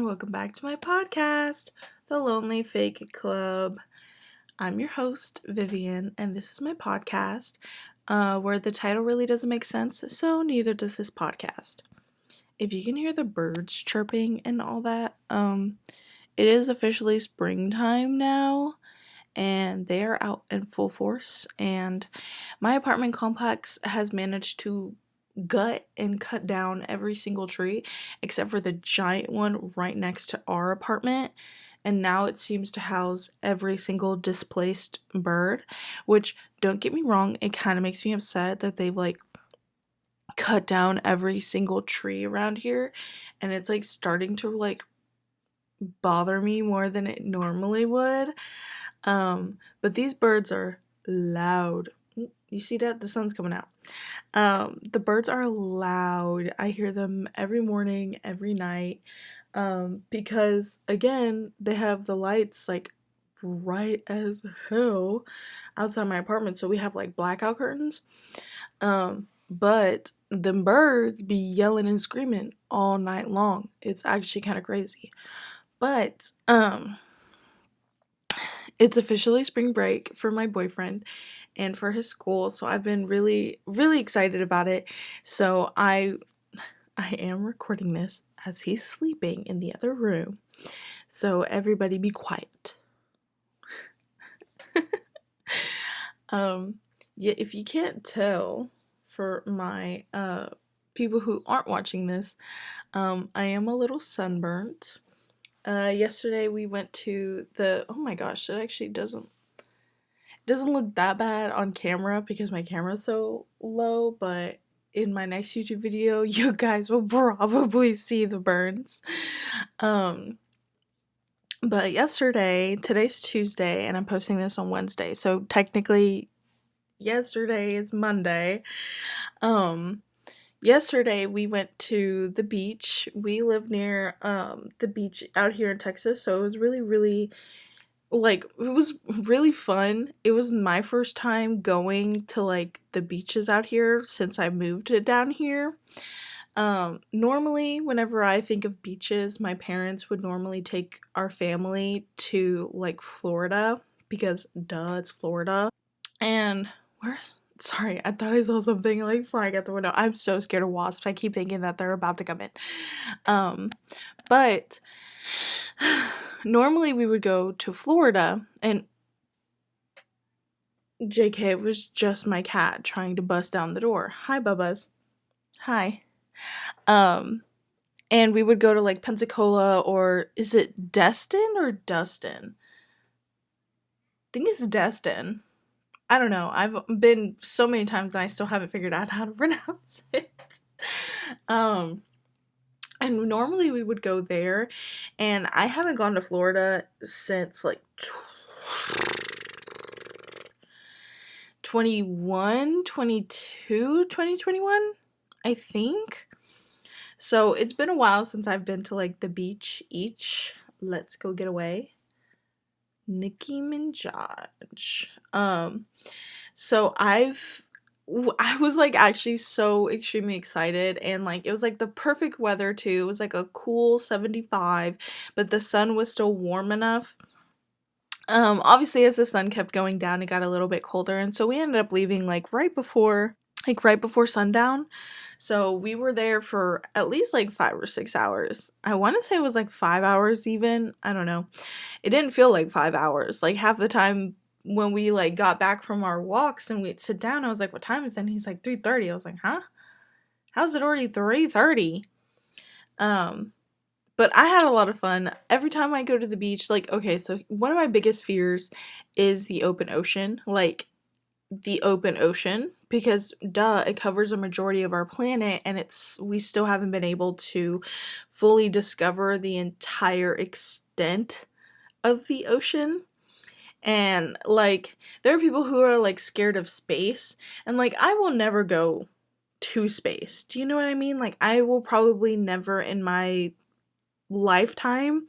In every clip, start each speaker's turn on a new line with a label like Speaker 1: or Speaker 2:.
Speaker 1: and welcome back to my podcast, The Lonely Fake Club. I'm your host, Vivian, and this is my podcast where the title really doesn't make sense, so neither does this podcast. If you can hear the birds chirping and all that, it is officially springtime now, and they are out in full force, and my apartment complex has managed to gut and cut down every single tree except for the giant one right next to our apartment, and now it seems to house every single displaced bird, which, don't get me wrong, it kind of makes me upset that they've cut down every single tree around here, and it's starting to bother me more than it normally would. But these birds are loud. You see that? The sun's coming out. The birds are loud. I hear them every morning, every night. Because again, they have the lights bright as hell outside my apartment, so we have blackout curtains. But the birds be yelling and screaming all night long. It's actually kind of crazy. But it's officially spring break for my boyfriend and for his school, so I've been really, really excited about it. So I am recording this as he's sleeping in the other room. So everybody be quiet. Yeah, if you can't tell for my people who aren't watching this, I am a little sunburnt. Yesterday we went to oh my gosh, it actually doesn't look that bad on camera because my camera's so low, but in my next YouTube video you guys will probably see the burns. But today's Tuesday and I'm posting this on Wednesday, so technically yesterday is Monday. Yesterday we went to the beach. We live near the beach out here in Texas, so it was really, really it was really fun. It was my first time going to the beaches out here since I moved down here. Normally whenever I think of beaches, my parents would normally take our family to Florida because duh, it's Florida. And sorry, I thought I saw something flying out the window. I'm so scared of wasps. I keep thinking that they're about to come in. But normally we would go to Florida, and JK, it was just my cat trying to bust down the door. Hi, Bubba's. Hi. And we would go to Pensacola, or is it Destin or Dustin? I think it's Destin. I don't know. I've been so many times and I still haven't figured out how to pronounce it. And normally we would go there, and I haven't gone to Florida since 2021, I think. So it's been a while since I've been to the beach. Let's go get away. Nicki Minaj. So I was actually so extremely excited, and it was the perfect weather too. It was a cool 75, but the sun was still warm enough. Obviously as the sun kept going down, it got a little bit colder, and so we ended up leaving right before sundown. So we were there for at least 5 or 6 hours. I want to say it was 5 hours even. I don't know. It didn't feel like 5 hours. Half the time when we got back from our walks and we'd sit down, I was like, what time is it? And he's like, 3:30. I was like, huh? How's it already 3:30? But I had a lot of fun. Every time I go to the beach, okay, so one of my biggest fears is the open ocean. The open ocean, because duh, it covers a majority of our planet, and we still haven't been able to fully discover the entire extent of the ocean. And there are people who are scared of space, and I will never go to space. Do you know what I mean? I will probably never in my lifetime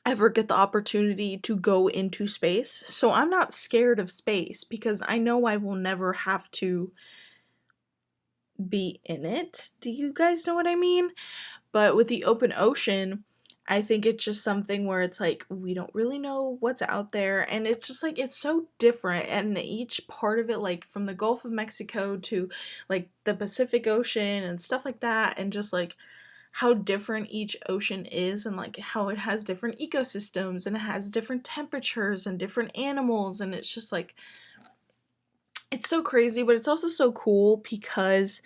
Speaker 1: ever get the opportunity to go into space. So I'm not scared of space because I know I will never have to be in it. Do you guys know what I mean? But with the open ocean, I think it's just something where it's like we don't really know what's out there, and it's just like it's so different, and each part of it, like from the Gulf of Mexico to like the Pacific Ocean and stuff like that, and just like how different each ocean is, and like how it has different ecosystems and it has different temperatures and different animals, and it's just like it's so crazy, but it's also so cool because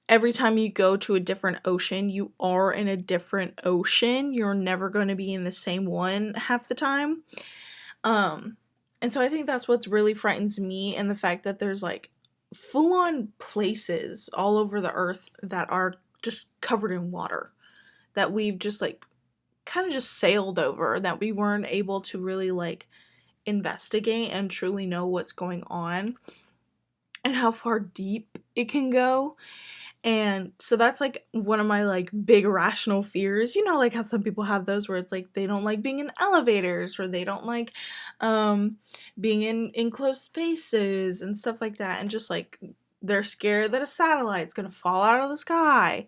Speaker 1: every time you go to a different ocean, you are in a different ocean. You're never going to be in the same one half the time. Um, and so I think that's what's really frightens me, and the fact that there's like full on places all over the earth that are just covered in water that we've just like kind of just sailed over, that we weren't able to really like investigate and truly know what's going on and how far deep it can go. And so that's like one of my like big irrational fears. You know, like how some people have those where it's like they don't like being in elevators, or they don't like being in enclosed spaces and stuff like that, and just like they're scared that a satellite's gonna fall out of the sky.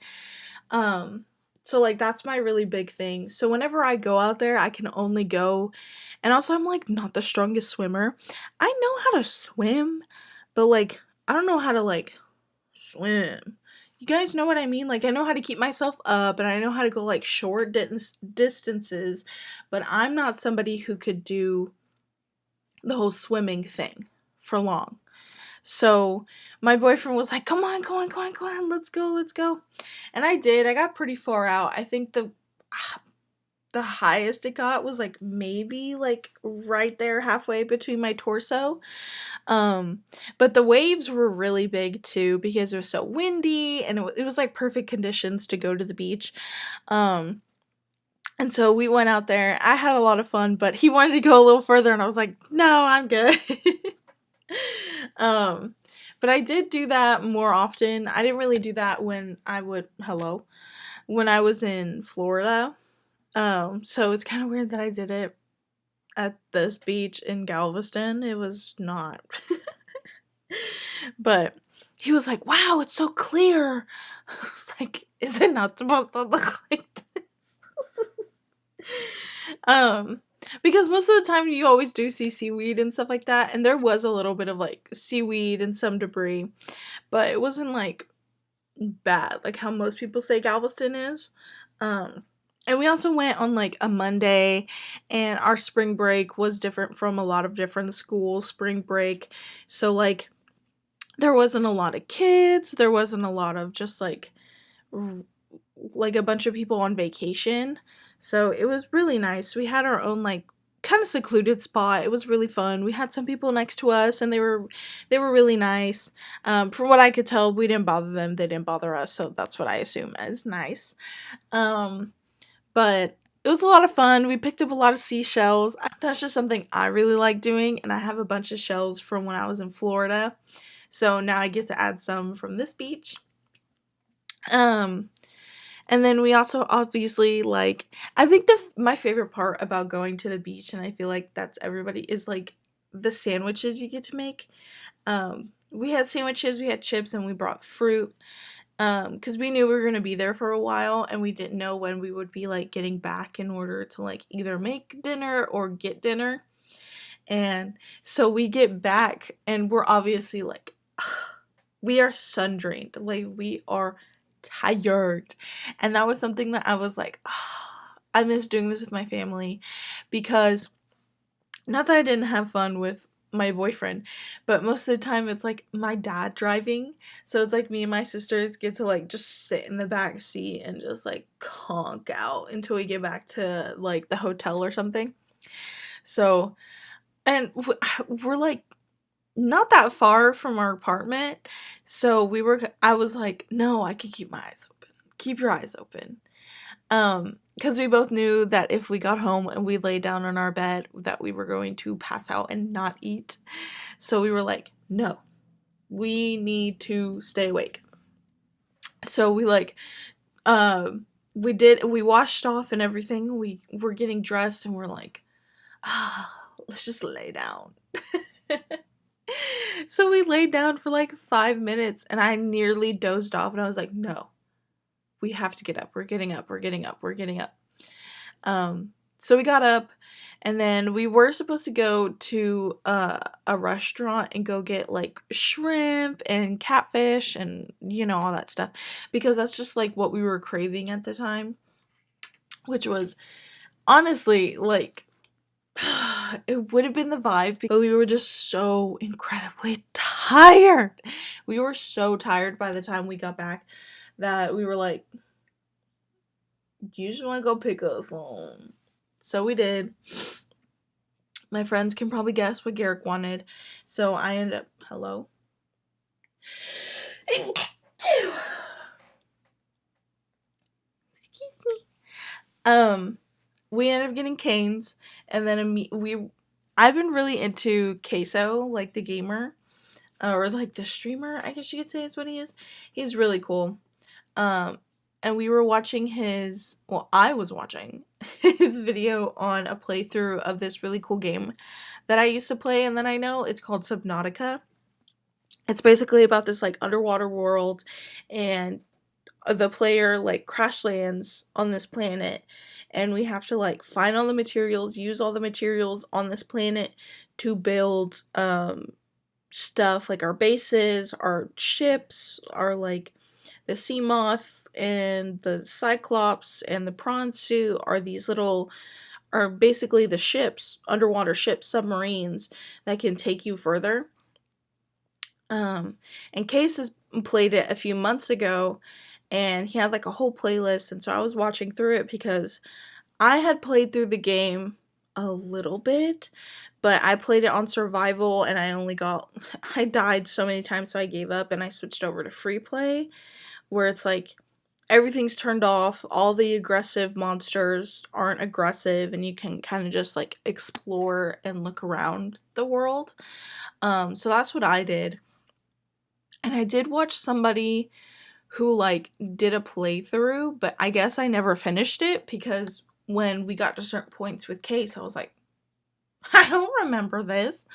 Speaker 1: So like that's my really big thing. So whenever I go out there, I can only go, and also I'm like not the strongest swimmer. I know how to swim, but like I don't know how to like swim. You guys know what I mean? Like I know how to keep myself up, and I know how to go like short distances, but I'm not somebody who could do the whole swimming thing for long. So my boyfriend was like, come on, come on, come on, come on, let's go, let's go. And I did. I got pretty far out. I think the highest it got was like maybe like right there halfway between my torso. But the waves were really big too because it was so windy, and it was like perfect conditions to go to the beach. And so we went out there. I had a lot of fun, but he wanted to go a little further, and I was like, no, I'm good. But I did do that more often. I didn't really do that when I was in Florida. So it's kind of weird that I did it at this beach in Galveston. It was not. But he was like, wow, it's so clear. I was like, is it not supposed to look like this? Because most of the time you always do see seaweed and stuff like that, and there was a little bit of like seaweed and some debris, but it wasn't like bad like how most people say Galveston is. And we also went on like a Monday, and our spring break was different from a lot of different schools' spring break. So like there wasn't a lot of kids, there wasn't a lot of just like a bunch of people on vacation. So it was really nice. We had our own like kind of secluded spot. It was really fun. We had some people next to us, and they were really nice. From what I could tell, we didn't bother them. They didn't bother us. So that's what I assume as nice. But it was a lot of fun. We picked up a lot of seashells. That's just something I really like doing, and I have a bunch of shells from when I was in Florida. So now I get to add some from this beach. And then we also obviously like, I think my favorite part about going to the beach, and I feel like that's everybody, is like the sandwiches you get to make. We had sandwiches, we had chips, and we brought fruit. Because we knew we were going to be there for a while, and we didn't know when we would be like getting back in order to like either make dinner or get dinner. And so we get back, and we're obviously like, we are sun drained, like we are tired. And that was something that I was like, I miss doing this with my family, because not that I didn't have fun with my boyfriend, but most of the time it's like my dad driving, so it's like me and my sisters get to like just sit in the back seat and just like conk out until we get back to like the hotel or something. So, and we're like not that far from our apartment, so I was like, no, I could keep my eyes open. Keep your eyes open. Because we both knew that if we got home and we lay down on our bed, that we were going to pass out and not eat. So we were like, no, we need to stay awake. So we like, we washed off and everything. We were getting dressed, and we're like, let's just lay down. So we laid down for like 5 minutes, and I nearly dozed off, and I was like, no, we have to get up. We're getting up. So we got up, and then we were supposed to go to a restaurant and go get like shrimp and catfish and all that stuff, because that's just like what we were craving at the time, which was honestly like it would have been the vibe, but we were just so incredibly tired. We were so tired by the time we got back that we were like, do you just want to go pick us home? So we did. My friends can probably guess what Garrick wanted. So I ended up, hello? Excuse me. We ended up getting canes, and then I've been really into Queso, like the gamer, or like the streamer, I guess you could say is what he is. He's really cool. And we were watching I was watching his video on a playthrough of this really cool game that I used to play, and then I know it's called Subnautica. It's basically about this like underwater world, and the player like crash lands on this planet, and we have to like find all the materials, use all the materials on this planet to build stuff like our bases, our ships, our like the sea moth and the cyclops and the prawn suit are basically the ships, underwater ships, submarines that can take you further. And Case has played it a few months ago, and he had like a whole playlist, and so I was watching through it because I had played through the game a little bit, but I played it on survival, and I died so many times, so I gave up and I switched over to free play, where it's like everything's turned off, all the aggressive monsters aren't aggressive, and you can kind of just like explore and look around the world. So that's what I did. And I did watch somebody who like did a playthrough, but I guess I never finished it because when we got to certain points with Case, I was like, I don't remember this.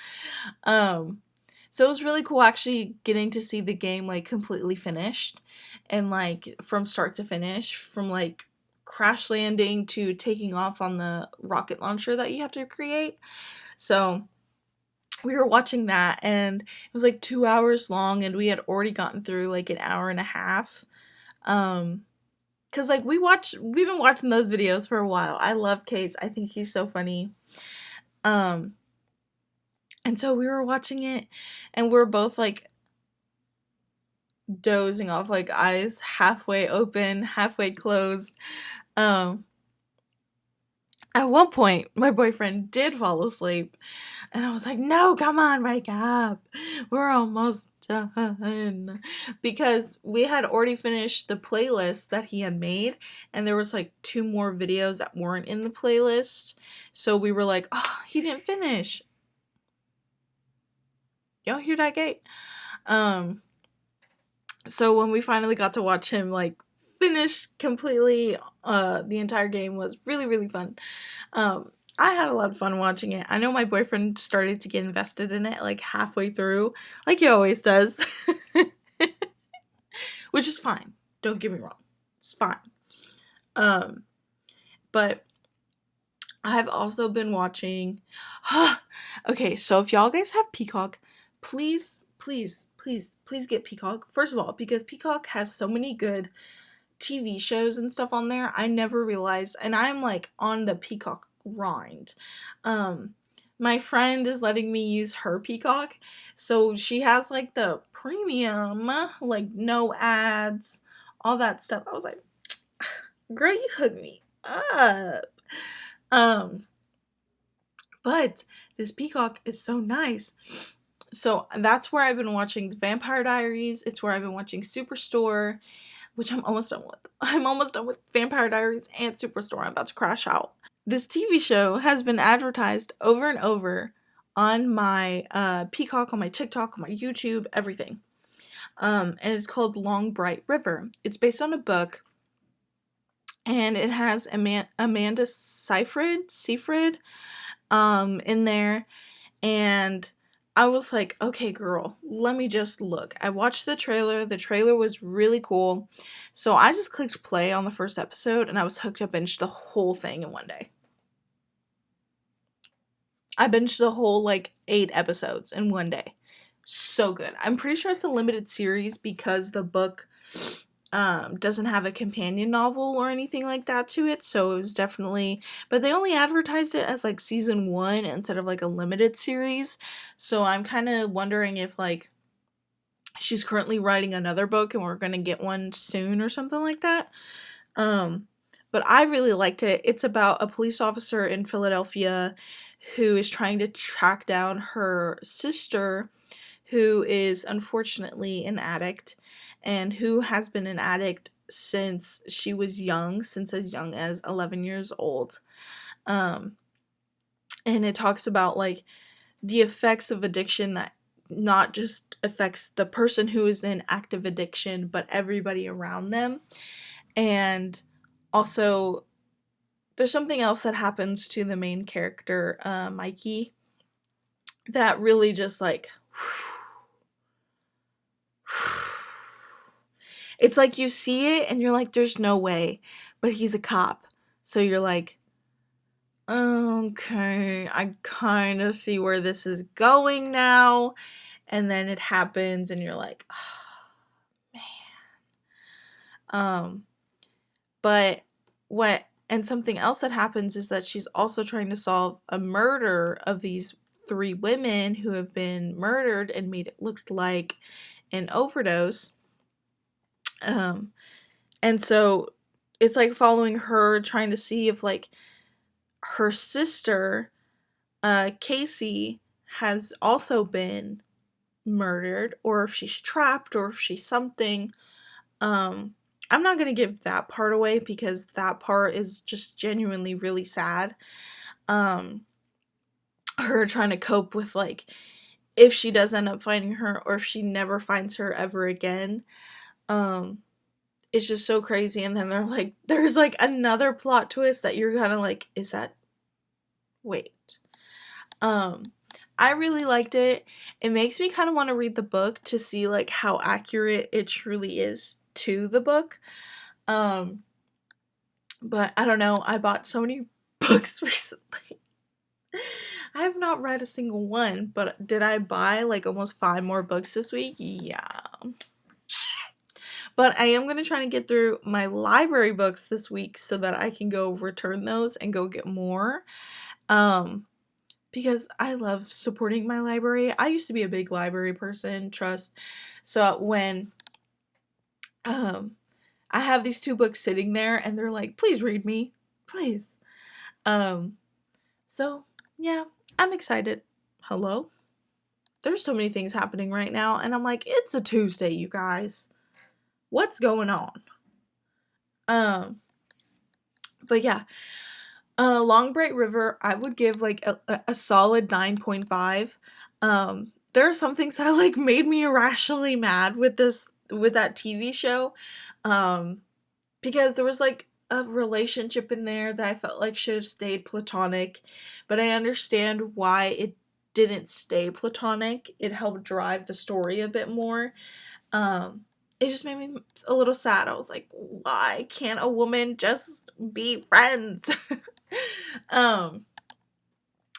Speaker 1: So it was really cool actually getting to see the game like completely finished, and like from start to finish, from like crash landing to taking off on the rocket launcher that you have to create. So we were watching that, and it was like 2 hours long, and we had already gotten through like an hour and a half. Cause like we've been watching those videos for a while. I love Case. I think he's so funny. And so we were watching it, and we're both like dozing off, like eyes halfway open, halfway closed. At one point, my boyfriend did fall asleep, and I was like, no, come on, wake up. We're almost done. Because we had already finished the playlist that he had made, and there was like 2 more videos that weren't in the playlist. So we were like, oh, he didn't finish. Y'all hear that gate? So when we finally got to watch him like finish completely the entire game, was really, really fun. I had a lot of fun watching it. I know my boyfriend started to get invested in it like halfway through, like he always does. Which is fine. Don't get me wrong. It's fine. But I've also been watching okay, so if y'all guys have Peacock, please get Peacock. First of all, because Peacock has so many good TV shows and stuff on there. I never realized, and I'm like on the Peacock grind. My friend is letting me use her Peacock, so she has like the premium, like no ads, all that stuff. I was like, girl, you hooked me up. But this Peacock is so nice. So that's where I've been watching The Vampire Diaries. It's where I've been watching Superstore, which I'm almost done with. I'm almost done with Vampire Diaries and Superstore. I'm about to crash out. This TV show has been advertised over and over on my Peacock, on my TikTok, on my YouTube, everything. And it's called Long Bright River. It's based on a book, and it has Amanda Seyfried in there, and I was like, okay, girl, let me just look. I watched the trailer. The trailer was really cool. So I just clicked play on the first episode and I was hooked up and binged the whole thing in one day. I binged the whole like 8 episodes in one day. So good. I'm pretty sure it's a limited series because the book doesn't have a companion novel or anything like that to it, so it was definitely, but they only advertised it as like season 1 instead of like a limited series. So I'm kind of wondering if like she's currently writing another book and we're going to get one soon or something like that. But I really liked it. It's about a police officer in Philadelphia who is trying to track down her sister, who is unfortunately an addict and who has been an addict since she was young, since as young as 11 years old. And it talks about like the effects of addiction that not just affects the person who is in active addiction, but everybody around them. And also, there's something else that happens to the main character, Mikey, that really just like, it's like you see it and you're like, there's no way, but he's a cop. So you're like, okay, I kind of see where this is going now. And then it happens and you're like, oh, man. But what, and something else that happens is that she's also trying to solve a murder of these 3 women who have been murdered and made it look like an overdose. And so it's like following her trying to see if like her sister, Casey, has also been murdered, or if she's trapped, or if she's something. I'm not gonna give that part away because that part is just genuinely really sad. Her trying to cope with like if she does end up finding her or if she never finds her ever again. It's just so crazy. And then there's like another plot twist that you're kind of like, is that, wait. I really liked it. It makes me kind of want to read the book to see like how accurate it truly is to the book. But I don't know. I bought so many books recently. I have not read a single one, but did I buy like almost 5 more books this week? Yeah. But I am going to try to get through my library books this week so that I can go return those and go get more. Because I love supporting my library. I used to be a big library person, trust. So when I have these 2 books sitting there and they're like, please read me, please. So yeah, I'm excited. Hello? There's so many things happening right now and I'm like, it's a Tuesday, you guys. What's going on? But yeah, Long Bright River, I would give like a solid 9.5. There are some things that like made me irrationally mad with that TV show, because there was like a relationship in there that I felt like should have stayed platonic, but I understand why it didn't stay platonic. It helped drive the story a bit more. It just made me a little sad. I was like, why can't a woman just be friends?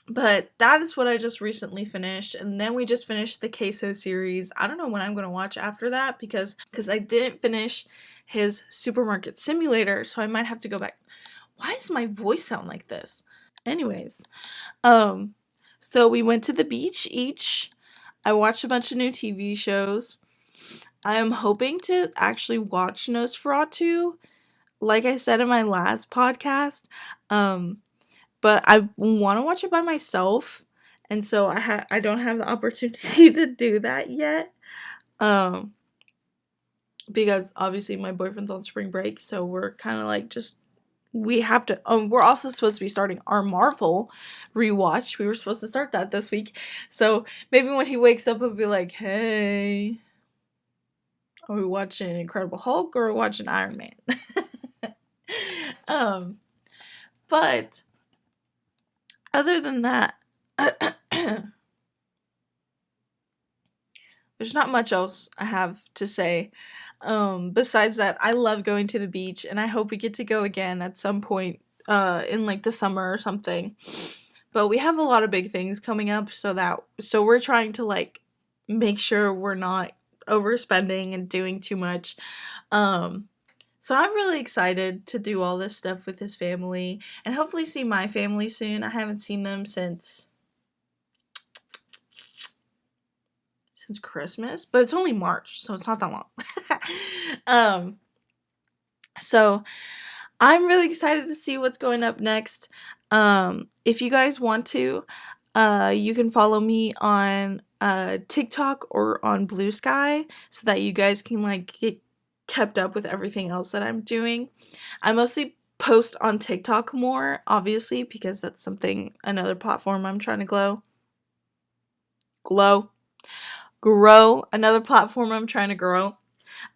Speaker 1: But that is what I just recently finished, and then we just finished the Queso series. I don't know when I'm going to watch after that because I didn't finish his Supermarket Simulator, so I might have to go back. Why does my voice sound like this? Anyways, so we went to the beach each. I watched a bunch of new TV shows. I am hoping to actually watch Nosferatu, like I said in my last podcast. But I want to watch it by myself, and so I don't have the opportunity to do that yet. Because obviously my boyfriend's on spring break, so we're kind of like we have to. We're also supposed to be starting our Marvel rewatch. We were supposed to start that this week, so maybe when he wakes up, he'll be like, "Hey, are we watching Incredible Hulk or are we watching Iron Man?" But other than that, there's not much else I have to say. Besides that, I love going to the beach, and I hope we get to go again at some point in like the summer or something. But we have a lot of big things coming up, so we're trying to like make sure we're not overspending and doing too much. Um so I'm really excited to do all this stuff with his family and hopefully see my family soon. I haven't seen them since Christmas, but it's only March, so it's not that long. um so I'm really excited to see what's going up next. If you guys want to, you can follow me on TikTok or on Bluesky so that you guys can like get kept up with everything else that I'm doing. I mostly post on TikTok more, obviously, because that's another platform I'm trying to grow, another platform I'm trying to grow.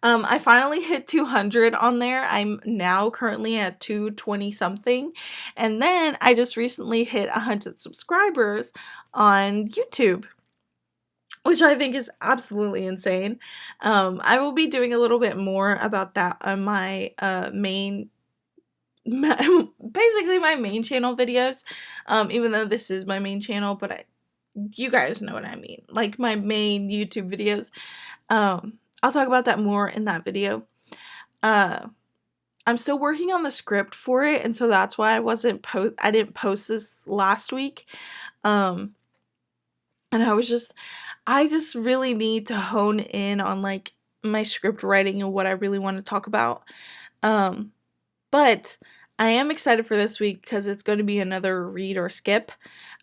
Speaker 1: I finally hit 200 on there. I'm now currently at 220 something. And then I just recently hit 100 subscribers on YouTube, which I think is absolutely insane. I will be doing a little bit more about that on my basically my main channel videos, even though this is my main channel, but you guys know what I mean, like my main YouTube videos. I'll talk about that more in that video. I'm still working on the script for it, and so that's why I didn't post this last week. And I just really need to hone in on like my script writing and what I really want to talk about. But I am excited for this week because it's going to be another read or skip.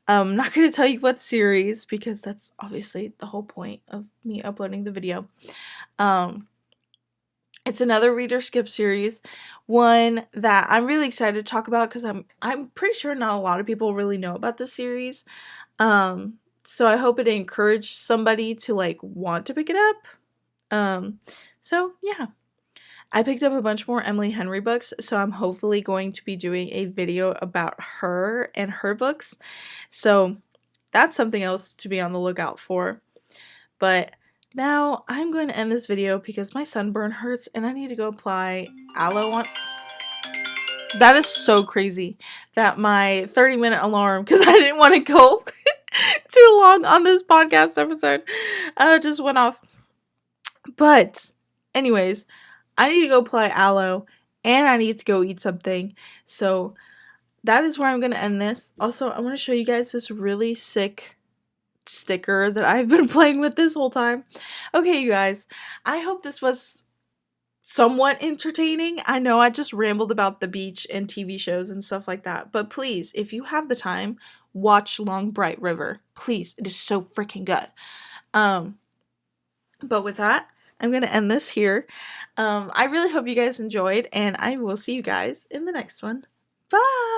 Speaker 1: I'm not going to tell you what series because that's obviously the whole point of me uploading the video. It's another read or skip series, one that I'm really excited to talk about because I'm pretty sure not a lot of people really know about this series. So I hope it encouraged somebody to like want to pick it up. So yeah. I picked up a bunch more Emily Henry books, so I'm hopefully going to be doing a video about her and her books. So that's something else to be on the lookout for. But now I'm going to end this video because my sunburn hurts and I need to go apply aloe on. That is so crazy that my 30-minute alarm, because I didn't want to go too long on this podcast episode, just went off. But anyways, I need to go apply aloe and I need to go eat something. So that is where I'm going to end this. Also, I want to show you guys this really sick sticker that I've been playing with this whole time. Okay, you guys, I hope this was somewhat entertaining. I know I just rambled about the beach and TV shows and stuff like that, but please, if you have the time, watch Long Bright River. Please, it is so freaking good. But with that, I'm going to end this here. I really hope you guys enjoyed, and I will see you guys in the next one. Bye!